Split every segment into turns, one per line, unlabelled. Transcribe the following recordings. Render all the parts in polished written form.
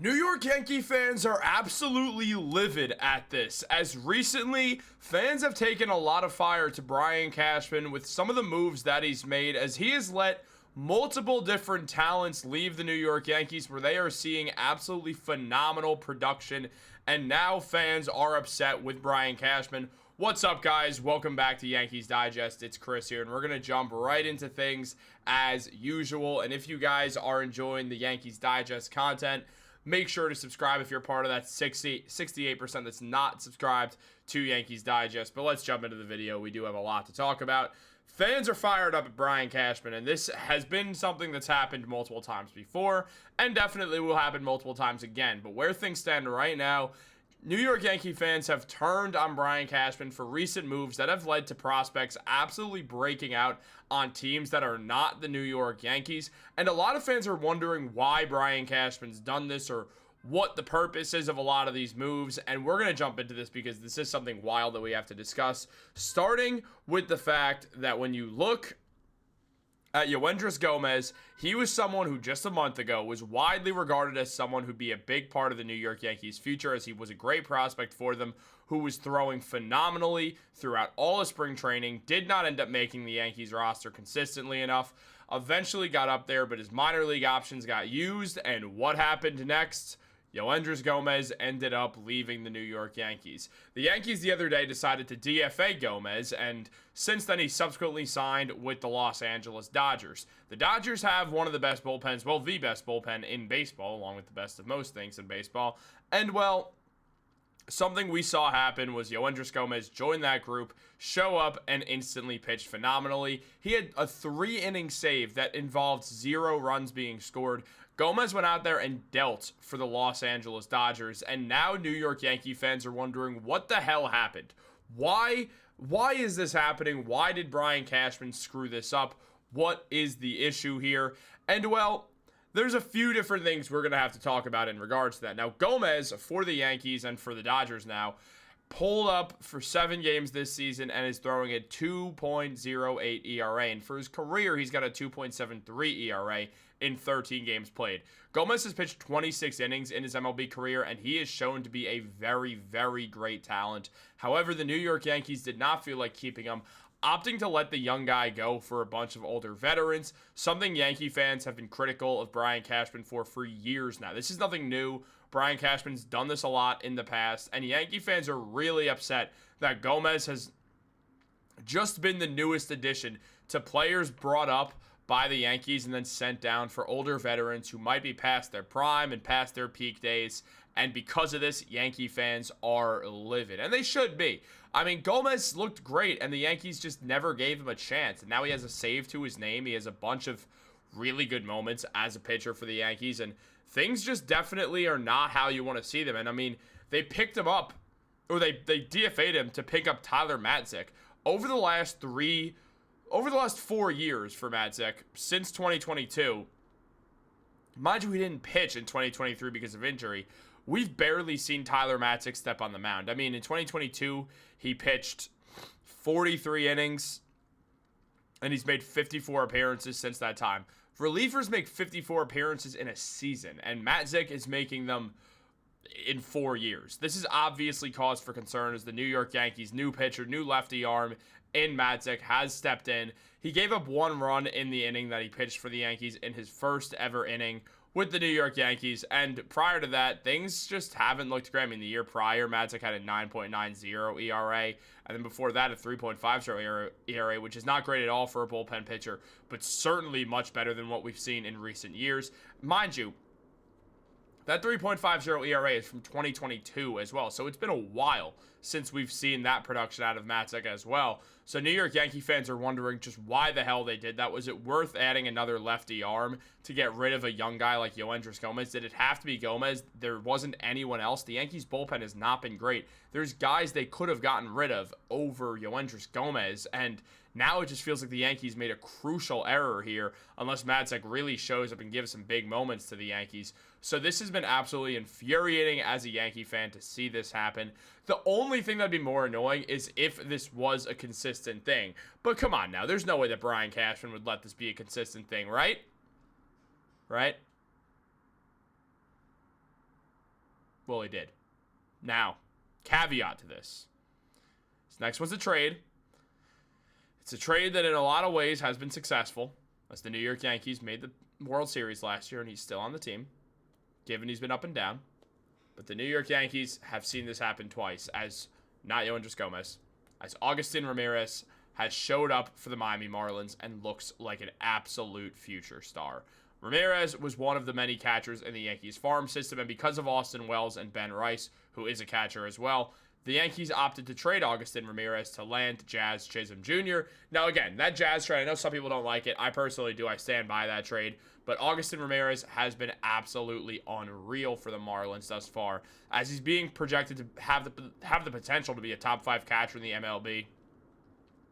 New York Yankee fans are absolutely livid at this, as recently, fans have taken a lot of fire to Brian Cashman with some of the moves that he's made, as he has let multiple different talents leave the New York Yankees where they are seeing absolutely phenomenal production, and now fans are upset with Brian Cashman. What's up, guys? Welcome back to Yankees Digest. It's Chris here, and we're going to jump right into things as usual. And if you guys are enjoying the Yankees Digest content, make sure to subscribe if you're part of that 68% that's not subscribed to Yankees Digest. But let's jump into the video. We do have a lot to talk about. Fans are fired up at Brian Cashman, and this has been something that's happened multiple times before, and definitely will happen multiple times again. But where things stand right now, New York Yankee fans have turned on Brian Cashman for recent moves that have led to prospects absolutely breaking out on teams that are not the New York Yankees. And a lot of fans are wondering why Brian Cashman's done this or what the purpose is of a lot of these moves. And we're going to jump into this because this is something wild that we have to discuss. Starting with the fact that when you look at Yoendris Gomez, he was someone who just a month ago was widely regarded as someone who'd be a big part of the New York Yankees' future, as he was a great prospect for them, who was throwing phenomenally throughout all of spring training, did not end up making the Yankees roster consistently enough, eventually got up there, but his minor league options got used, and what happened next? Yoendris Gomez ended up leaving the New York Yankees. The Yankees the other day decided to DFA Gomez, and since then he subsequently signed with the Los Angeles Dodgers. The Dodgers have one of the best bullpens, well, the best bullpen in baseball, along with the best of most things in baseball. And, well, something we saw happen was Yoendris Gomez join that group, show up, and instantly pitched phenomenally. He had a 3-inning save that involved 0 runs being scored. Gomez went out there and dealt for the Los Angeles Dodgers, and now New York Yankee fans are wondering what the hell happened. Why is this happening? Why did Brian Cashman screw this up? What is the issue here? And, well, there's a few different things we're going to have to talk about in regards to that. Now, Gomez, for the Yankees and for the Dodgers now, pulled up for 7 games this season and is throwing a 2.08 ERA. And for his career, he's got a 2.73 ERA in 13 games played. Gomez has pitched 26 innings in his MLB career, and he is shown to be a very, very great talent. However, the New York Yankees did not feel like keeping him, opting to let the young guy go for a bunch of older veterans, something Yankee fans have been critical of Brian Cashman for years now. This is nothing new. Brian Cashman's done this a lot in the past, and Yankee fans are really upset that Gomez has just been the newest addition to players brought up by the Yankees and then sent down for older veterans who might be past their prime and past their peak days. And because of this, Yankee fans are livid, and they should be. I mean, Gomez looked great, and the Yankees just never gave him a chance. And now he has a save to his name. He has a bunch of really good moments as a pitcher for the Yankees, and things just definitely are not how you want to see them. And I mean, they picked him up, or they DFA'd him to pick up Tyler Matzik. Over the last 4 years for Matzik, since 2022, mind you, he didn't pitch in 2023 because of injury, we've barely seen Tyler Matzik step on the mound. I mean, in 2022, he pitched 43 innings, and he's made 54 appearances since that time. Relievers make 54 appearances in a season, and Matzik is making them in 4 years. This is obviously cause for concern as the New York Yankees' new pitcher, new lefty arm in Matzik has stepped in. He gave up 1 run in the inning that he pitched for the Yankees in his first ever inning with the New York Yankees, and prior to that, things just haven't looked great. I mean, the year prior, Matzik had a 9.90 ERA, and then before that, a 3.50 ERA, which is not great at all for a bullpen pitcher, but certainly much better than what we've seen in recent years. Mind you, that 3.50 ERA is from 2022 as well, so it's been a while since we've seen that production out of Matzik as well. So New York Yankee fans are wondering just why the hell they did that. Was it worth adding another lefty arm to get rid of a young guy like Yoendris Gomez? Did it have to be Gomez? There wasn't anyone else. The Yankees bullpen has not been great. There's guys they could have gotten rid of over Yoendris Gomez, and now it just feels like the Yankees made a crucial error here unless Matzik really shows up and gives some big moments to the Yankees. So this has been absolutely infuriating as a Yankee fan to see this happen. The only thing that'd be more annoying is if this was a consistent thing. But come on now, there's no way that Brian Cashman would let this be a consistent thing, right? Right? Well, he did. Now, caveat to this. This next one's a trade. It's a trade that in a lot of ways has been successful, as the New York Yankees made the World Series last year, and he's still on the team, given he's been up and down. But the New York Yankees have seen this happen twice, as not Yoendris Gomez, as Augustin Ramirez has showed up for the Miami Marlins and looks like an absolute future star. Ramirez was one of the many catchers in the Yankees farm system, and because of Austin Wells and Ben Rice, who is a catcher as well, the Yankees opted to trade Augustin Ramirez to land Jazz Chisholm Jr. Now, again, that Jazz trade, I know some people don't like it. I personally do. I stand by that trade. But Augustin Ramirez has been absolutely unreal for the Marlins thus far, as he's being projected to have the potential to be a top 5 catcher in the MLB.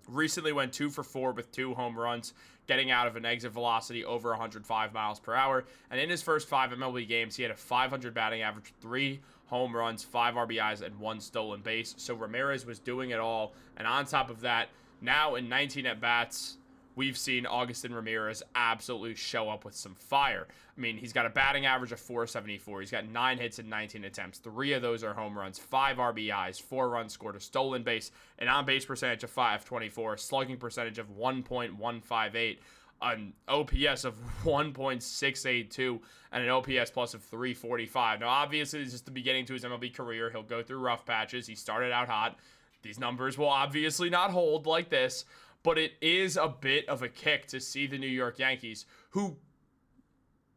Recently went 2 for 4 with 2 home runs, getting out of an exit velocity over 105 miles per hour. And in his first 5 MLB games, he had a .500 batting average, 3 home runs, 5 RBIs, and 1 stolen base. So Ramirez was doing it all. And on top of that, now in 19 at-bats, we've seen Augustin Ramirez absolutely show up with some fire. I mean, he's got a batting average of .474. He's got 9 hits in 19 attempts. 3 of those are home runs, 5 RBIs, 4 runs scored, a stolen base, an on-base percentage of .524, slugging percentage of 1.158, an OPS of 1.682, and an OPS plus of 345. Now, obviously, this is the beginning to his MLB career. He'll go through rough patches. He started out hot. These numbers will obviously not hold like this, but it is a bit of a kick to see the New York Yankees, who,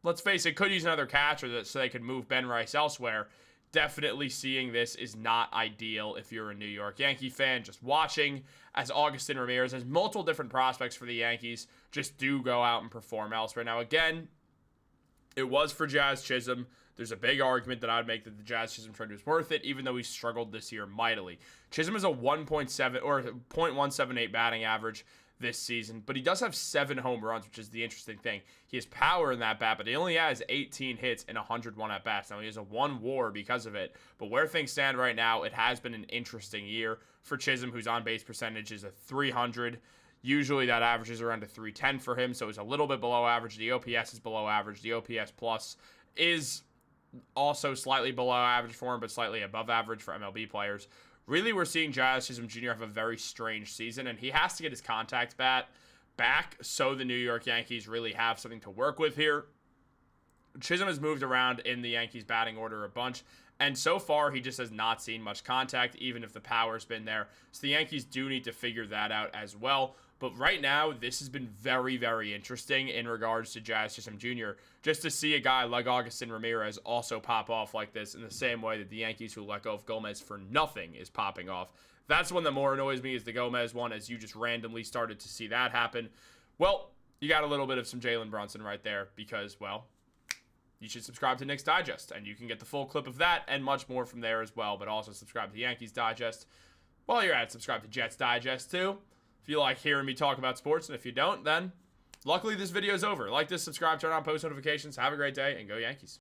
let's face it, could use another catcher so they could move Ben Rice elsewhere. Definitely seeing this is not ideal if you're a New York Yankee fan. Just watching as Augustin Ramirez has multiple different prospects for the Yankees just do go out and perform elsewhere. Now, again, it was for Jazz Chisholm. There's a big argument that I would make that the Jazz Chisholm trade was worth it, even though he struggled this year mightily. Chisholm is a 1.7 or 0.178 batting average this season, but he does have 7 home runs, which is the interesting thing. He has power in that bat, but he only has 18 hits and 101 at-bats. Now, he has a 1 WAR because of it, but where things stand right now, it has been an interesting year for Chisholm, whose on-base percentage is a 300. Usually that averages around a 310 for him, so it's a little bit below average. The OPS is below average. The OPS plus is also slightly below average for him, but slightly above average for MLB players. Really, we're seeing Jazz Chisholm Jr. have a very strange season, and he has to get his contact bat back so the New York Yankees really have something to work with here. Chisholm has moved around in the Yankees batting order a bunch, and so far he just has not seen much contact, even if the power's been there. So the Yankees do need to figure that out as well. But right now, this has been very, very interesting in regards to Jazz Chisholm Jr. Just to see a guy like Augustin Ramirez also pop off like this in the same way that the Yankees, who let go of Gomez for nothing, is popping off. That's one that more annoys me, is the Gomez one, as you just randomly started to see that happen. Well, you got a little bit of some Jalen Brunson right there because, well, you should subscribe to Yankees Digest, and you can get the full clip of that and much more from there as well. But also subscribe to Yankees Digest. While you're at it, subscribe to Jets Digest too, if you like hearing me talk about sports. And if you don't, then luckily this video is over. Like this, subscribe, turn on post notifications. Have a great day, and go Yankees.